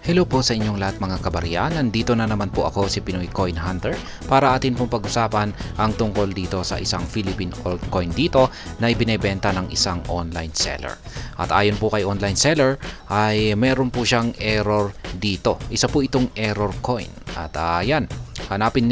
Hello po sa inyong lahat mga kabarya. Nandito na naman po ako si Pinoy Coin Hunter para atin pong pag-usapan ang tungkol dito sa isang Philippine altcoin dito na ibinebenta ng isang online seller. At ayon po kay online seller ay meron po siyang error dito. Isa po itong error coin. At ayan, hanapin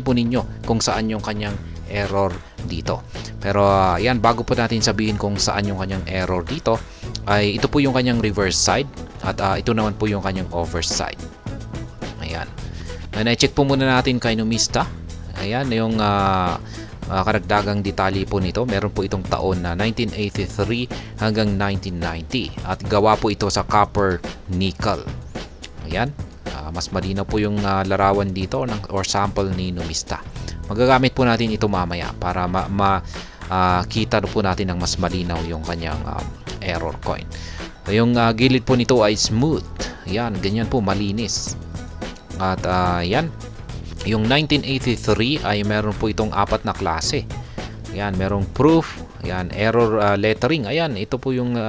po ninyo kung saan yung kanyang error dito. Pero ayan, bago po natin sabihin kung saan yung kanyang error dito, ay ito po yung kanyang reverse side at ito naman po yung kanyang overside. Ayan. Na-check po muna natin kay Numista. Ayan, yung karagdagang detalye po nito. Meron po itong taon na 1983 hanggang 1990 at gawa po ito sa copper nickel. Ayan. Mas malinaw po yung larawan dito or sample ni Numista. Magagamit po natin ito mamaya para kita po natin ng mas malinaw yung kanyang error coin. Yung gilid po nito ay smooth. Yan, ganyan po, malinis. At yan, yung 1983 ay meron po itong apat na klase. Yan, merong proof, yan, error lettering. Ayan, ito po yung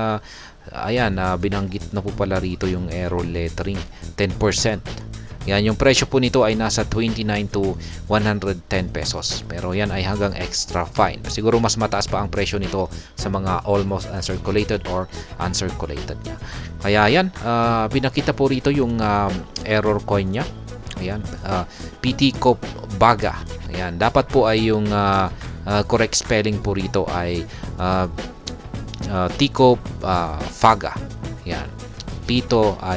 binanggit na po pala rito yung error lettering, 10%. Yan, yung presyo po nito ay nasa 29 to 110 pesos. Pero yan ay hanggang extra fine. Siguro mas mataas pa ang presyo nito sa mga almost uncirculated or uncirculated niya. Kaya yan, pinakita po rito yung error coin niya. Ayan, PT Cop Baga. Ayan, dapat po ay yung correct spelling po rito ay Tico Faga. Ayan,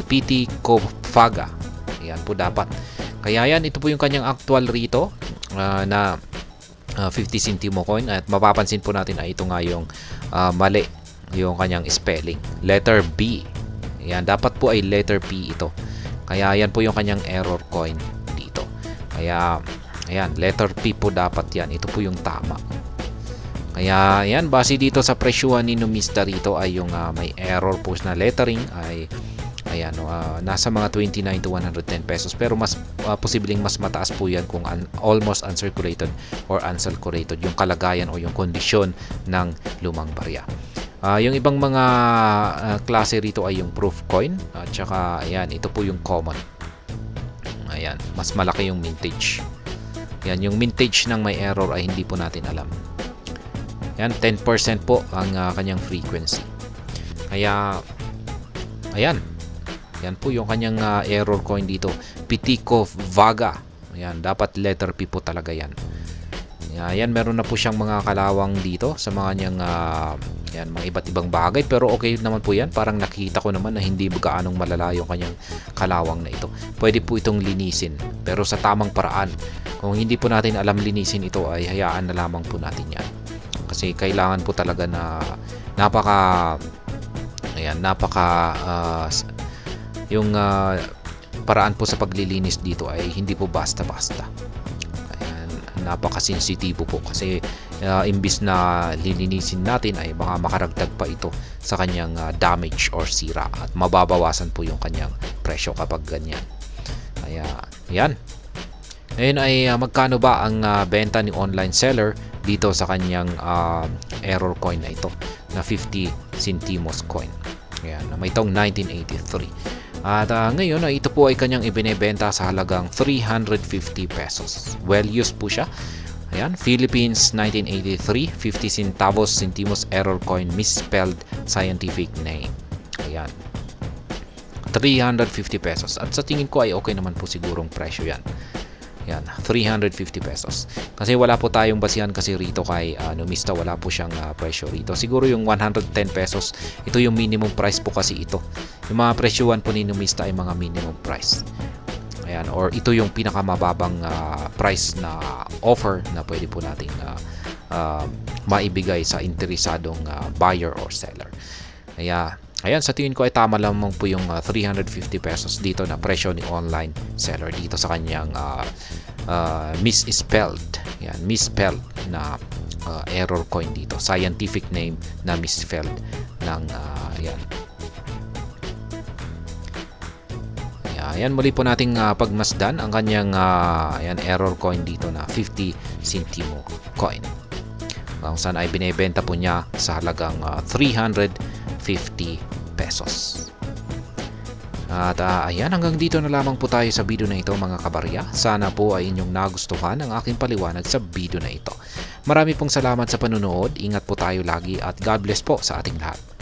PT Cop Faga. Yan po dapat. Kaya yan, ito po yung kanyang actual rito na 50 centimo coin at mapapansin po natin ay ito nga yung mali yung kanyang spelling. Letter B. Yan, dapat po ay letter P ito. Kaya yan po yung kanyang error coin dito. Kaya ayan, letter P po dapat yan. Ito po yung tama. Kaya yan, base dito sa presyuhan ni Numista rito ay yung may error po na lettering ay ayan, nasa mga 29 to 110 pesos, pero mas posibleng mas mataas po yan kung almost uncirculated or uncirculated yung kalagayan o yung kondisyon ng lumang barya. Yung ibang mga klase rito ay yung proof coin at saka ayan, ito po yung common. Ayan, mas malaki yung mintage. Yan, yung mintage ng may error ay hindi po natin alam. Yan, 10% po ang kanyang frequency. Kaya ayan, yan po yung kanyang error coin dito. Pitico Vaga. Ayan, dapat letter P po talaga yan. Ayan, meron na po siyang mga kalawang dito sa mga niyang yan, mga iba't ibang bagay. Pero okay naman po yan. Parang nakita ko naman na hindi gaanong malala yung kanyang kalawang na ito. Pwede po itong linisin. Pero sa tamang paraan. Kung hindi po natin alam linisin ito, ay hayaan na lamang po natin yan. Kasi kailangan po talaga na yung paraan po sa paglilinis dito ay hindi po basta-basta. Ayan, napaka-sensitibo po kasi imbis na lilinisin natin ay baka makaragdag pa ito sa kanyang damage or sira at mababawasan po yung kanyang presyo kapag ganyan. Kaya yan. Ngayon ay magkano ba ang benta ni online seller dito sa kanyang error coin na ito na 50 centimos coin. Ayan, may itong 1983. At ngayon ay ito po ay kanyang ibinebenta sa halagang 350 pesos. Well used po siya. Ayan, Philippines 1983, 50 centimos error coin, misspelled scientific name. Ayan, 350 pesos. At sa tingin ko ay okay naman po sigurong presyo yan. Yan, 350 pesos. Kasi wala po tayong basihan kasi rito kay Numista, wala po siyang presyo rito. Siguro yung 110 pesos, ito yung minimum price po kasi ito. Yung mga presyuhan po ni Numista ay mga minimum price. Ayan, or ito yung pinakamababang price na offer na pwede po nating maibigay sa interesadong buyer or seller. Kaya ayan, sa tingin ko ay tama lamang po yung 350 pesos dito na presyo ni online seller dito sa kanyang misspelled. Yan, misspelled na error coin dito. Scientific name na misspelled ng yan. Ayan, muli po nating pagmasdan ang kanyang ayan, error coin dito na 50 centimo coin. Kung saan ay binebenta po niya sa halagang 350 pesos. At ayan, hanggang dito na lamang po tayo sa video na ito mga kabarya. Sana po ay inyong nagustuhan ang aking paliwanag sa video na ito. Marami pong salamat sa panunood, ingat po tayo lagi at God bless po sa ating lahat.